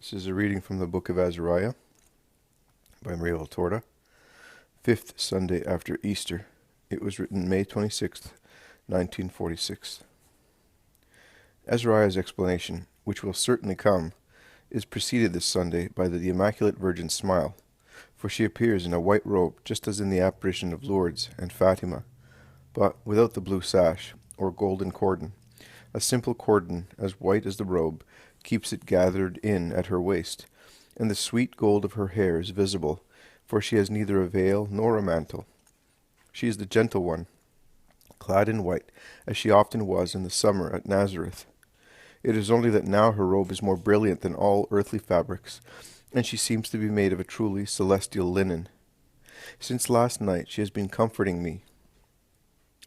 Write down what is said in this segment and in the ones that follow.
This is a reading from the book of Azariah by Maria Valtorta, 5th Sunday after Easter. It was written May 26th, 1946. Azariah's explanation, which will certainly come, is preceded this Sunday by the Immaculate Virgin's smile, for she appears in a white robe just as in the apparition of Lourdes and Fatima, but without the blue sash or golden cordon. A simple cordon, as white as the robe, keeps it gathered in at her waist, and the sweet gold of her hair is visible, for she has neither a veil nor a mantle. She is the gentle one, clad in white, as she often was in the summer at Nazareth. It is only that now her robe is more brilliant than all earthly fabrics, and she seems to be made of a truly celestial linen. Since last night she has been comforting me,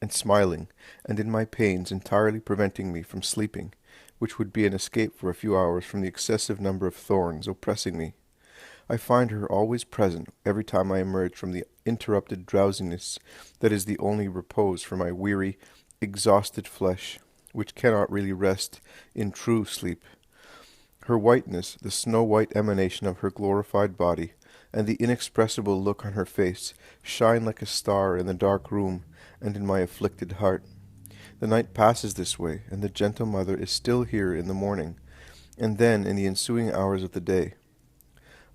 and smiling, and in my pains entirely preventing me from sleeping, which would be an escape for a few hours from the excessive number of thorns oppressing me. I find her always present every time I emerge from the interrupted drowsiness that is the only repose for my weary, exhausted flesh, which cannot really rest in true sleep. Her whiteness, the snow-white emanation of her glorified body, and the inexpressible look on her face, shine like a star in the dark room and in my afflicted heart. The night passes this way, and the gentle mother is still here in the morning, and then in the ensuing hours of the day.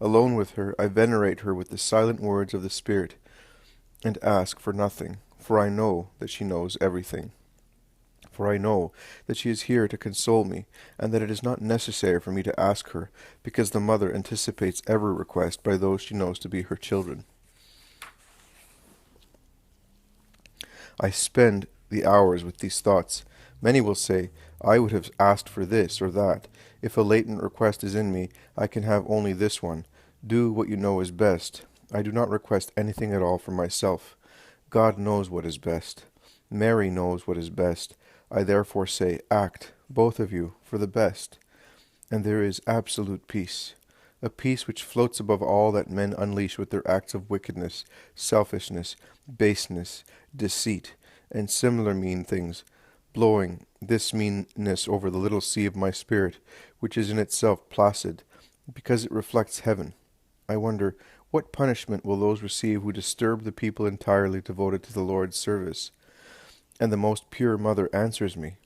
Alone with her, I venerate her with the silent words of the Spirit, and ask for nothing, for I know that she knows everything. For I know that she is here to console me, and that it is not necessary for me to ask her, because the mother anticipates every request by those she knows to be her children. I spend the hours with these thoughts. Many will say, I would have asked for this or that. If a latent request is in me, I can have only this one. Do what you know is best. I do not request anything at all for myself. God knows what is best. Mary knows what is best. I therefore say, act, both of you, for the best. And there is absolute peace, a peace which floats above all that men unleash with their acts of wickedness, selfishness, baseness, deceit, and similar mean things, blowing this meanness over the little sea of my spirit, which is in itself placid, because it reflects heaven. I wonder, what punishment will those receive who disturb the people entirely devoted to the Lord's service? And the most pure mother answers me,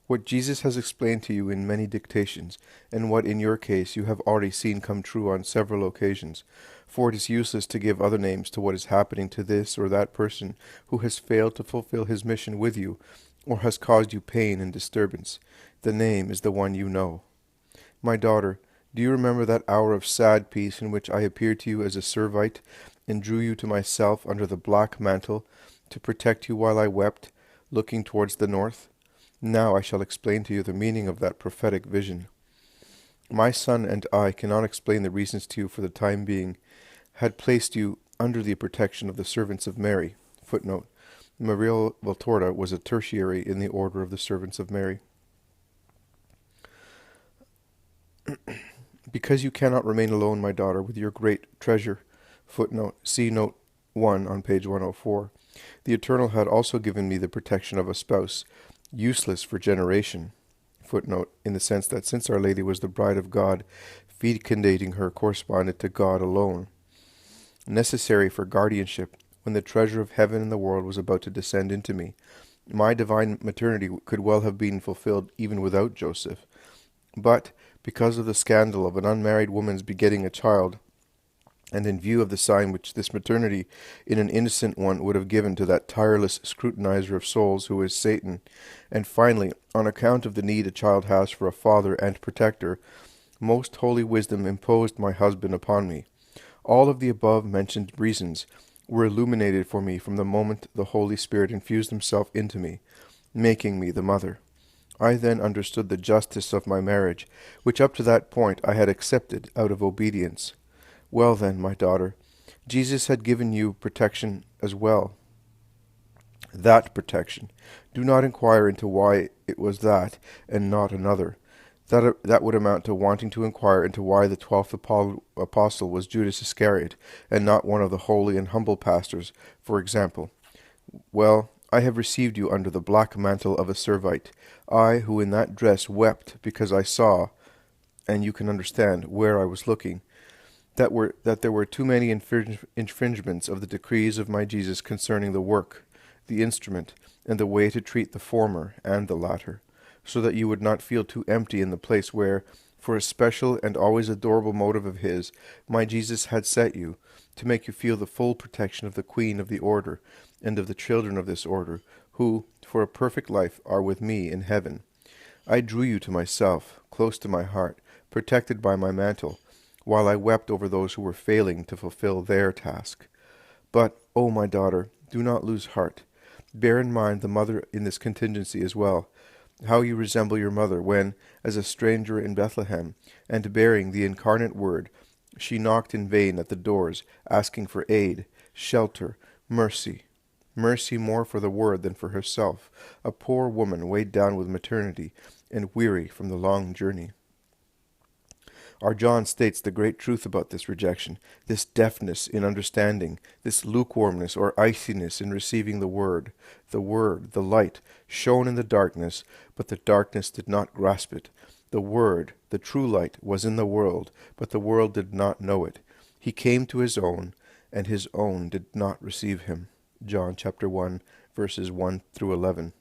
what Jesus has explained to you in many dictations, and what in your case you have already seen come true on several occasions, for it is useless to give other names to what is happening to this or that person who has failed to fulfill his mission with you, or has caused you pain and disturbance. The name is the one you know. My daughter, do you remember that hour of sad peace in which I appeared to you as a Servite, and drew you to myself under the black mantle, to protect you while I wept, looking towards the north? Now I shall explain to you the meaning of that prophetic vision. My son and I cannot explain the reasons to you for the time being, had placed you under the protection of the servants of Mary. Footnote: Maria Valtorta was a tertiary in the order of the servants of Mary. Because you cannot remain alone, my daughter, with your great treasure. Footnote: see note 1 on page 104. The Eternal had also given me the protection of a spouse, useless for generation. Footnote: in the sense that since Our Lady was the bride of God, fecundating her corresponded to God alone. Necessary for guardianship, when the treasure of heaven and the world was about to descend into me. My divine maternity could well have been fulfilled even without Joseph. But, because of the scandal of an unmarried woman's begetting a child, and in view of the sign which this maternity in an innocent one would have given to that tireless scrutinizer of souls who is Satan, and finally, on account of the need a child has for a father and protector, most holy wisdom imposed my husband upon me. All of the above-mentioned reasons were illuminated for me from the moment the Holy Spirit infused himself into me, making me the mother. I then understood the justice of my marriage, which up to that point I had accepted out of obedience. Well then, my daughter, Jesus had given you protection as well. That protection. Do not inquire into why it was that, and not another. That would amount to wanting to inquire into why the 12th apostle was Judas Iscariot, and not one of the holy and humble pastors, for example. Well, I have received you under the black mantle of a Servite, I who in that dress wept because I saw, and you can understand where I was looking, that there were too many infringements of the decrees of my Jesus concerning the work, the instrument, and the way to treat the former and the latter, so that you would not feel too empty in the place where, for a special and always adorable motive of his, my Jesus had set you, to make you feel the full protection of the Queen of the Order, and of the children of this order, who, for a perfect life, are with me in heaven. I drew you to myself, close to my heart, protected by my mantle, while I wept over those who were failing to fulfill their task. But, O my daughter, do not lose heart. Bear in mind the mother in this contingency as well, how you resemble your mother when, as a stranger in Bethlehem, and bearing the incarnate Word, she knocked in vain at the doors, asking for aid, shelter, mercy. Mercy more for the Word than for herself, a poor woman weighed down with maternity, and weary from the long journey. Our John states the great truth about this rejection, this deafness in understanding, this lukewarmness or iciness in receiving the Word, the light, shone in the darkness, but the darkness did not grasp it. The Word, the true light, was in the world, but the world did not know it. He came to his own, and his own did not receive him. John chapter 1, verses 1 through 11.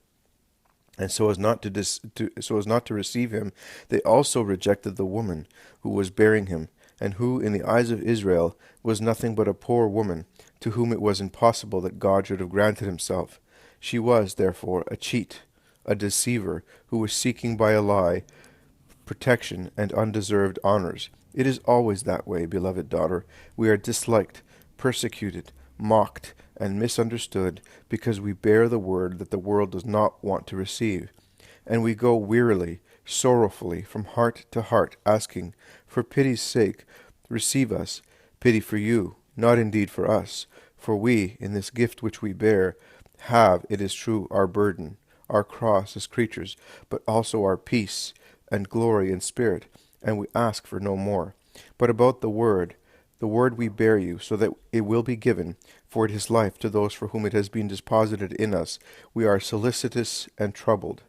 And so as not to receive him, they also rejected the woman who was bearing him, and who, in the eyes of Israel, was nothing but a poor woman, to whom it was impossible that God should have granted himself. She was, therefore, a cheat, a deceiver, who was seeking by a lie protection and undeserved honors. It is always that way, beloved daughter. We are disliked, persecuted, mocked, and misunderstood because we bear the word that the world does not want to receive. And we go wearily, sorrowfully, from heart to heart, asking, for pity's sake, receive us, pity for you, not indeed for us. For we, in this gift which we bear, have, it is true, our burden, our cross as creatures, but also our peace and glory in spirit, and we ask for no more. But about the word we bear you, so that it will be given, for it is life to those for whom it has been deposited in us. We are solicitous and troubled.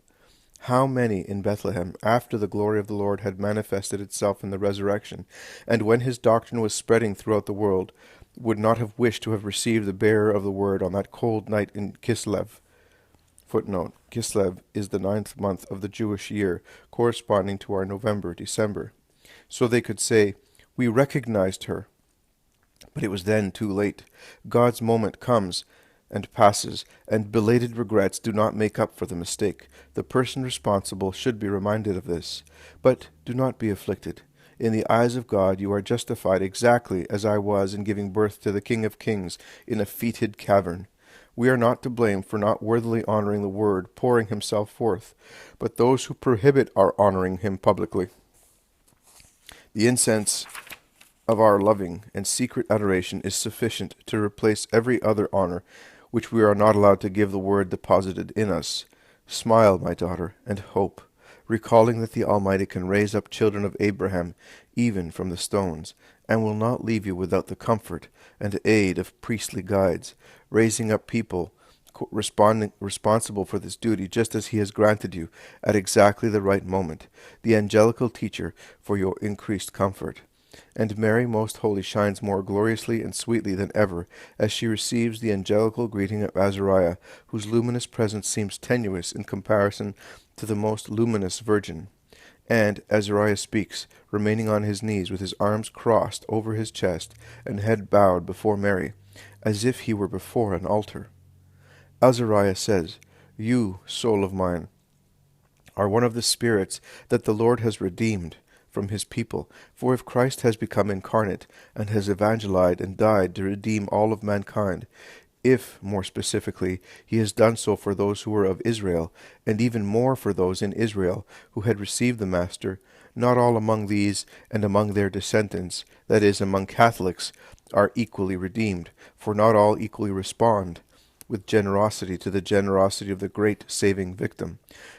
How many in Bethlehem, after the glory of the Lord had manifested itself in the resurrection, and when his doctrine was spreading throughout the world, would not have wished to have received the bearer of the word on that cold night in Kislev? Footnote: Kislev is the 9th month of the Jewish year, corresponding to our November, December. So they could say, we recognized her. But it was then too late. God's moment comes and passes, and belated regrets do not make up for the mistake. The person responsible should be reminded of this. But do not be afflicted. In the eyes of God you are justified exactly as I was in giving birth to the King of Kings in a fetid cavern. We are not to blame for not worthily honoring the Word, pouring himself forth, but those who prohibit our honoring him publicly. The incense of our loving and secret adoration is sufficient to replace every other honor which we are not allowed to give the Word deposited in us. Smile, my daughter, and hope, recalling that the Almighty can raise up children of Abraham even from the stones, and will not leave you without the comfort and aid of priestly guides, raising up people responsible for this duty just as he has granted you at exactly the right moment, the angelical teacher for your increased comfort. And Mary most holy shines more gloriously and sweetly than ever as she receives the angelical greeting of Azariah, whose luminous presence seems tenuous in comparison to the most luminous Virgin. And Azariah speaks, remaining on his knees with his arms crossed over his chest and head bowed before Mary, as if he were before an altar. Azariah says, You, soul of mine, are one of the spirits that the Lord has redeemed from his people. For if Christ has become incarnate and has evangelized and died to redeem all of mankind, if, more specifically, he has done so for those who were of Israel, and even more for those in Israel who had received the Master, not all among these and among their descendants, that is, among Catholics, are equally redeemed, for not all equally respond with generosity to the generosity of the great saving victim.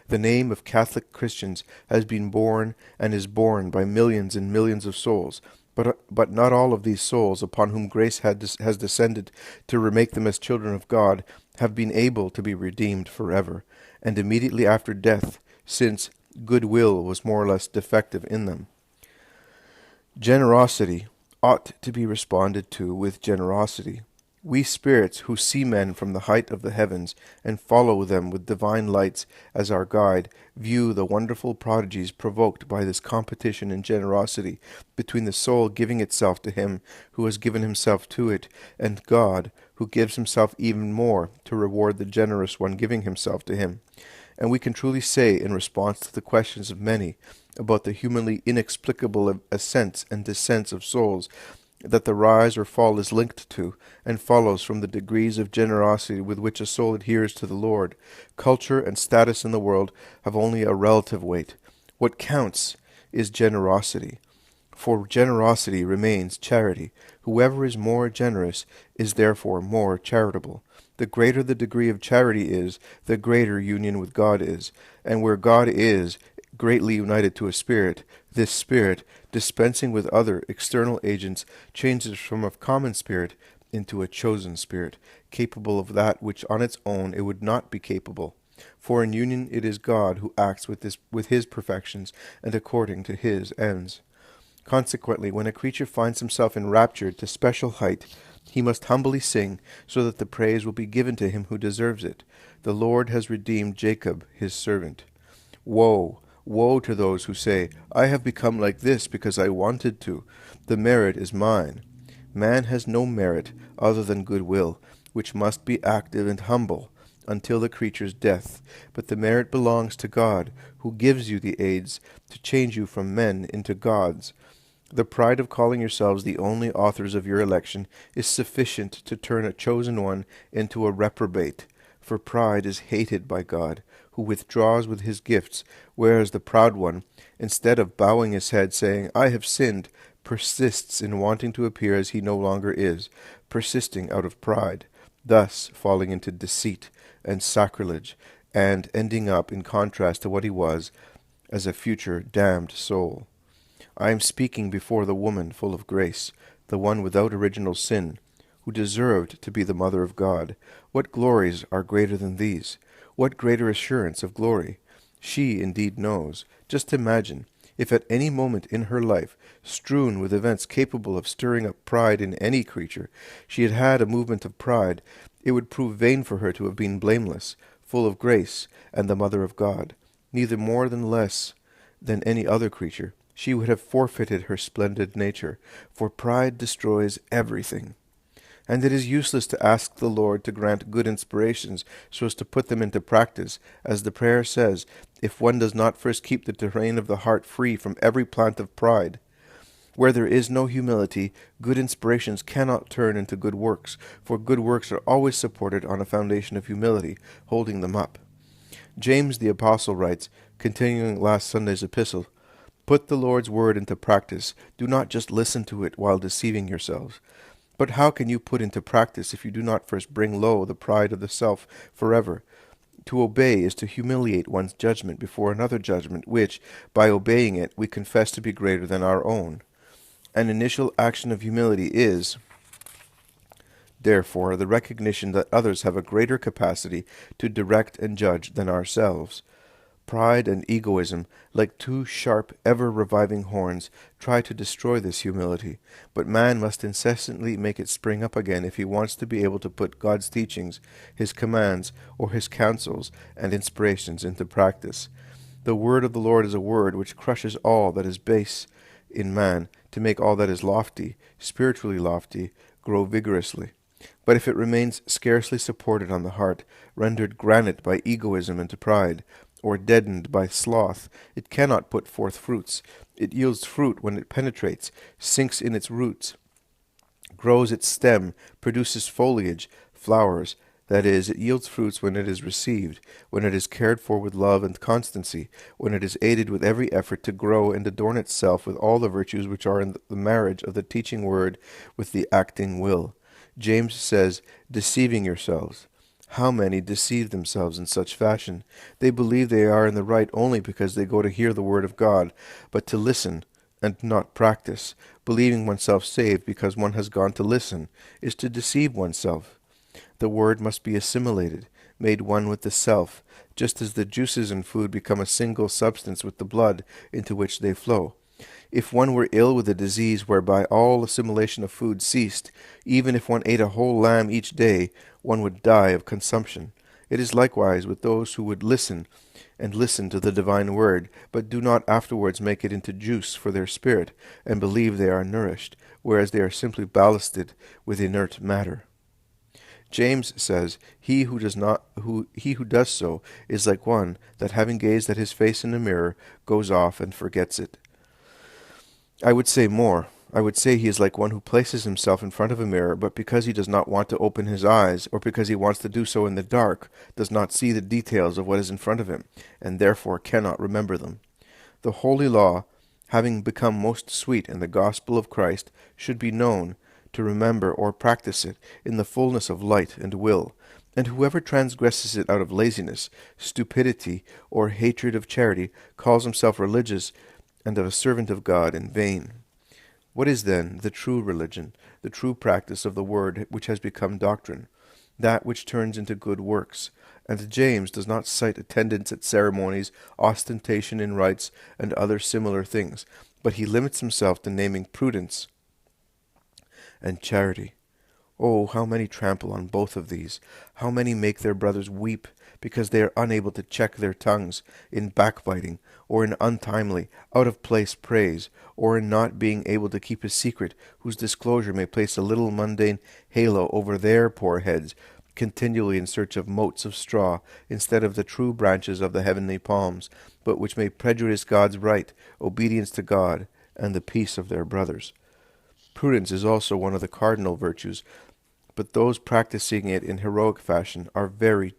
The name of Catholic Christians has been borne and is borne by millions and millions of souls, but not all of these souls upon whom grace has descended to remake them as children of God have been able to be redeemed forever, and immediately after death, since goodwill was more or less defective in them. Generosity ought to be responded to with generosity. We spirits who see men from the height of the heavens and follow them with divine lights as our guide view the wonderful prodigies provoked by this competition in generosity between the soul giving itself to him who has given himself to it, and God who gives himself even more to reward the generous one giving himself to him. And we can truly say, in response to the questions of many about the humanly inexplicable ascents and descents of souls, that the rise or fall is linked to, and follows from the degrees of generosity with which a soul adheres to the Lord. Culture and status in the world have only a relative weight. What counts is generosity. For generosity remains charity. Whoever is more generous is therefore more charitable. The greater the degree of charity is, the greater union with God is. And where God is greatly united to a spirit, this spirit, dispensing with other external agents, changes from a common spirit into a chosen spirit, capable of that which on its own it would not be capable. For in union it is God who acts with his perfections and according to his ends. Consequently, when a creature finds himself enraptured to special height, he must humbly sing, so that the praise will be given to him who deserves it. The Lord has redeemed Jacob, his servant. Woe, woe to those who say, I have become like this because I wanted to. The merit is mine. Man has no merit other than goodwill, which must be active and humble until the creature's death. But the merit belongs to God, who gives you the aids to change you from men into gods. The pride of calling yourselves the only authors of your election is sufficient to turn a chosen one into a reprobate, for pride is hated by God, who withdraws with his gifts, whereas the proud one, instead of bowing his head, saying, I have sinned, persists in wanting to appear as he no longer is, persisting out of pride, thus falling into deceit and sacrilege, and ending up, in contrast to what he was, as a future damned soul. I am speaking before the woman full of grace, the one without original sin, who deserved to be the mother of God. What glories are greater than these? What greater assurance of glory? She indeed knows. Just imagine, if at any moment in her life, strewn with events capable of stirring up pride in any creature, she had had a movement of pride, it would prove vain for her to have been blameless, full of grace, and the mother of God. Neither more nor less than any other creature, she would have forfeited her splendid nature, for pride destroys everything. And it is useless to ask the Lord to grant good inspirations so as to put them into practice, as the prayer says, if one does not first keep the terrain of the heart free from every plant of pride. Where there is no humility, good inspirations cannot turn into good works, for good works are always supported on a foundation of humility, holding them up. James the Apostle writes, continuing last Sunday's epistle, Put the Lord's word into practice. Do not just listen to it while deceiving yourselves. But how can you put into practice if you do not first bring low the pride of the self forever? To obey is to humiliate one's judgment before another judgment, which, by obeying it, we confess to be greater than our own. An initial action of humility is, therefore, the recognition that others have a greater capacity to direct and judge than ourselves. Pride and egoism, like two sharp, ever-reviving horns, try to destroy this humility, but man must incessantly make it spring up again if he wants to be able to put God's teachings, his commands, or his counsels and inspirations into practice. The word of the Lord is a word which crushes all that is base in man, to make all that is lofty, spiritually lofty, grow vigorously. But if it remains scarcely supported on the heart, rendered granite by egoism and pride, or deadened by sloth, it cannot put forth fruits. It yields fruit when it penetrates, sinks in its roots, grows its stem, produces foliage, flowers. That is, it yields fruits when it is received, when it is cared for with love and constancy, when it is aided with every effort to grow and adorn itself with all the virtues which are in the marriage of the teaching word with the acting will. James says, deceiving yourselves. How many deceive themselves in such fashion? They believe they are in the right only because they go to hear the word of God, but to listen and not practice. Believing oneself saved because one has gone to listen is to deceive oneself. The word must be assimilated, made one with the self, just as the juices in food become a single substance with the blood into which they flow. If one were ill with a disease whereby all assimilation of food ceased, even if one ate a whole lamb each day, one would die of consumption. It is likewise with those who would listen to the divine word, but do not afterwards make it into juice for their spirit, and believe they are nourished, whereas they are simply ballasted with inert matter. James says, he who does so is like one that, having gazed at his face in a mirror, goes off and forgets it. I would say more. I would say he is like one who places himself in front of a mirror, but because he does not want to open his eyes, or because he wants to do so in the dark, does not see the details of what is in front of him, and therefore cannot remember them. The holy law, having become most sweet in the gospel of Christ, should be known, to remember or practice it in the fullness of light and will, and whoever transgresses it out of laziness, stupidity, or hatred of charity calls himself religious and a servant of God in vain. What is then the true religion, the true practice of the word which has become doctrine, that which turns into good works? And James does not cite attendance at ceremonies, ostentation in rites, and other similar things, but he limits himself to naming prudence and charity. Oh, how many trample on both of these! How many make their brothers weep because they are unable to check their tongues in backbiting, or in untimely, out-of-place praise, or in not being able to keep a secret whose disclosure may place a little mundane halo over their poor heads, continually in search of motes of straw, instead of the true branches of the heavenly palms, but which may prejudice God's right, obedience to God, and the peace of their brothers. Prudence is also one of the cardinal virtues, but those practicing it in heroic fashion are very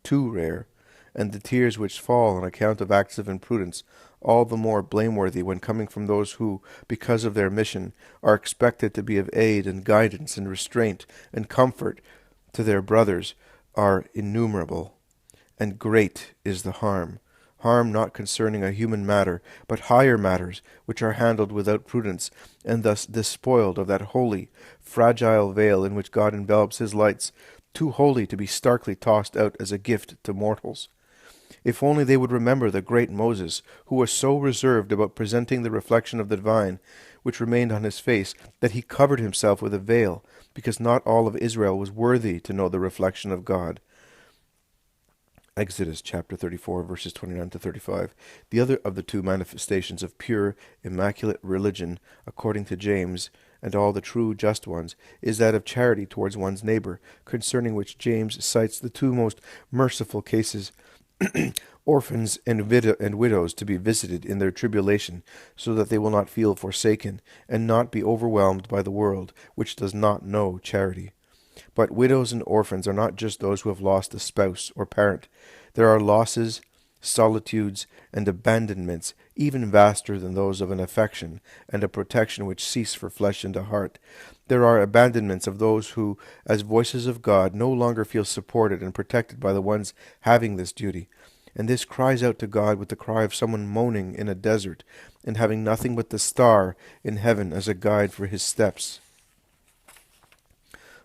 too rare, and the tears which fall on account of acts of imprudence all the more blameworthy when coming from those who, because of their mission, are expected to be of aid and guidance and restraint and comfort to their brothers, are innumerable. And great is the harm not concerning a human matter, but higher matters, which are handled without prudence, and thus despoiled of that holy, fragile veil in which God envelops his lights, too holy to be starkly tossed out as a gift to mortals. If only they would remember the great Moses, who was so reserved about presenting the reflection of the divine, which remained on his face, that he covered himself with a veil, because not all of Israel was worthy to know the reflection of God. Exodus chapter 34, verses 29 to 35. The other of the two manifestations of pure, immaculate religion, according to James, and all the true just ones, is that of charity towards one's neighbor, concerning which James cites the two most merciful cases, orphans and widows to be visited in their tribulation, so that they will not feel forsaken, and not be overwhelmed by the world, which does not know charity. But widows and orphans are not just those who have lost a spouse or parent. There are losses, solitudes, and abandonments even vaster than those of an affection and a protection which cease for flesh and heart. There are abandonments of those who, as voices of God, no longer feel supported and protected by the ones having this duty. And this cries out to God with the cry of someone moaning in a desert and having nothing but the star in heaven as a guide for his steps.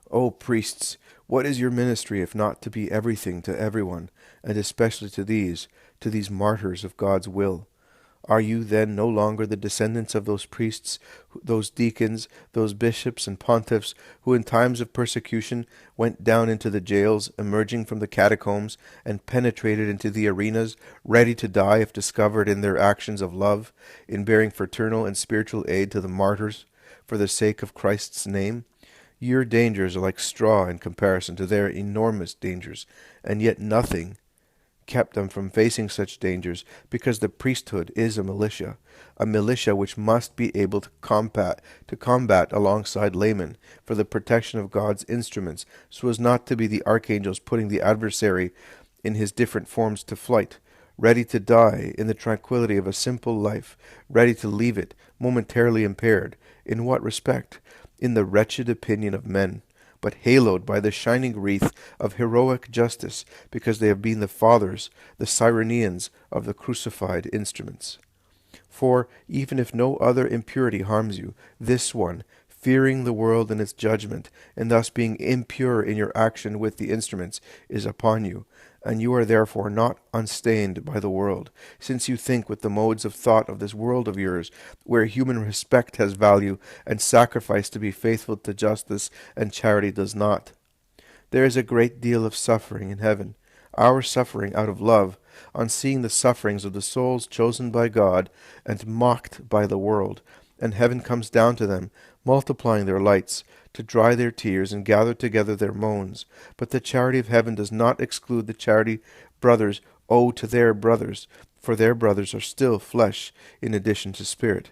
O priests, what is your ministry if not to be everything to everyone, and especially to these martyrs of God's will? Are you then no longer the descendants of those priests, those deacons, those bishops and pontiffs, who in times of persecution went down into the jails, emerging from the catacombs, and penetrated into the arenas, ready to die if discovered in their actions of love, in bearing fraternal and spiritual aid to the martyrs, for the sake of Christ's name? Your dangers are like straw in comparison to their enormous dangers, and yet nothing kept them from facing such dangers, because the priesthood is a militia which must be able to combat alongside laymen for the protection of God's instruments, so as not to be the archangels putting the adversary in his different forms to flight, ready to die in the tranquility of a simple life, ready to leave it momentarily impaired. In what respect? In the wretched opinion of men, but haloed by the shining wreath of heroic justice, because they have been the fathers, the Cyreneans of the crucified instruments. For, even if no other impurity harms you, this one, fearing the world and its judgment, and thus being impure in your action with the instruments, is upon you, and you are therefore not unstained by the world, since you think with the modes of thought of this world of yours, where human respect has value, and sacrifice to be faithful to justice, and charity does not. There is a great deal of suffering in heaven, our suffering out of love, on seeing the sufferings of the souls chosen by God, and mocked by the world, and heaven comes down to them, multiplying their lights, to dry their tears and gather together their moans. But the charity of heaven does not exclude the charity brothers owe to their brothers, for their brothers are still flesh in addition to spirit.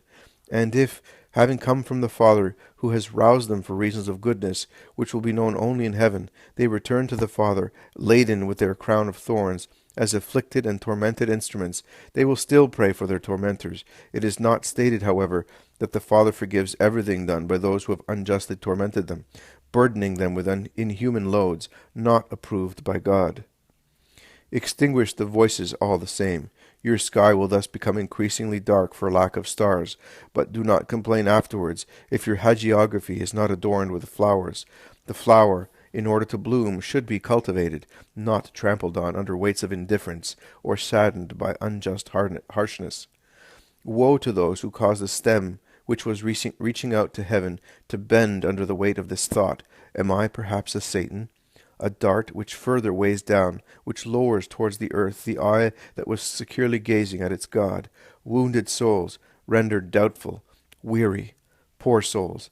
And if, having come from the Father, who has roused them for reasons of goodness, which will be known only in heaven, they return to the Father, laden with their crown of thorns, as afflicted and tormented instruments, they will still pray for their tormentors. It is not stated, however, that the Father forgives everything done by those who have unjustly tormented them, burdening them with inhuman loads, not approved by God. Extinguish the voices all the same. Your sky will thus become increasingly dark for lack of stars, but do not complain afterwards if your hagiography is not adorned with flowers. The flower, in order to bloom, should be cultivated, not trampled on under weights of indifference, or saddened by unjust harshness. Woe to those who cause the stem, which was reaching out to heaven, to bend under the weight of this thought. Am I perhaps a Satan? A dart which further weighs down, which lowers towards the earth the eye that was securely gazing at its God. Wounded souls, rendered doubtful, weary, poor souls.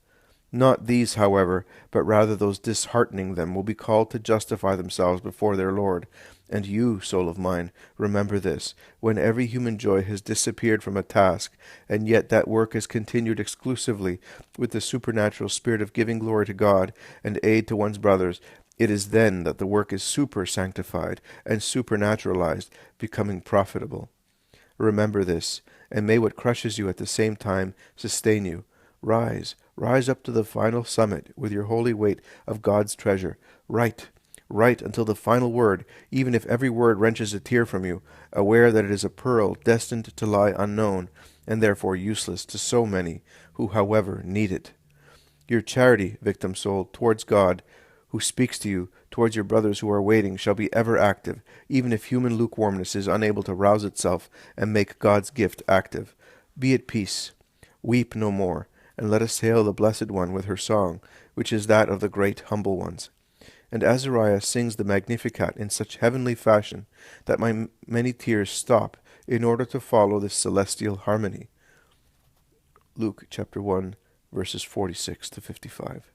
Not these, however, but rather those disheartening them will be called to justify themselves before their Lord. And you, soul of mine, remember this, when every human joy has disappeared from a task, and yet that work is continued exclusively with the supernatural spirit of giving glory to God and aid to one's brothers, it is then that the work is super-sanctified and supernaturalized, becoming profitable. Remember this, and may what crushes you at the same time sustain you. Rise up to the final summit with your holy weight of God's treasure. Write until the final word, even if every word wrenches a tear from you, aware that it is a pearl destined to lie unknown, and therefore useless to so many who, however, need it. Your charity, victim soul, towards God, who speaks to you, towards your brothers who are waiting, shall be ever active, even if human lukewarmness is unable to rouse itself and make God's gift active. Be at peace. Weep no more, and let us hail the Blessed One with her song, which is that of the great humble ones. And Azariah sings the Magnificat in such heavenly fashion that my many tears stop in order to follow this celestial harmony. Luke chapter 1, verses 46 to 55.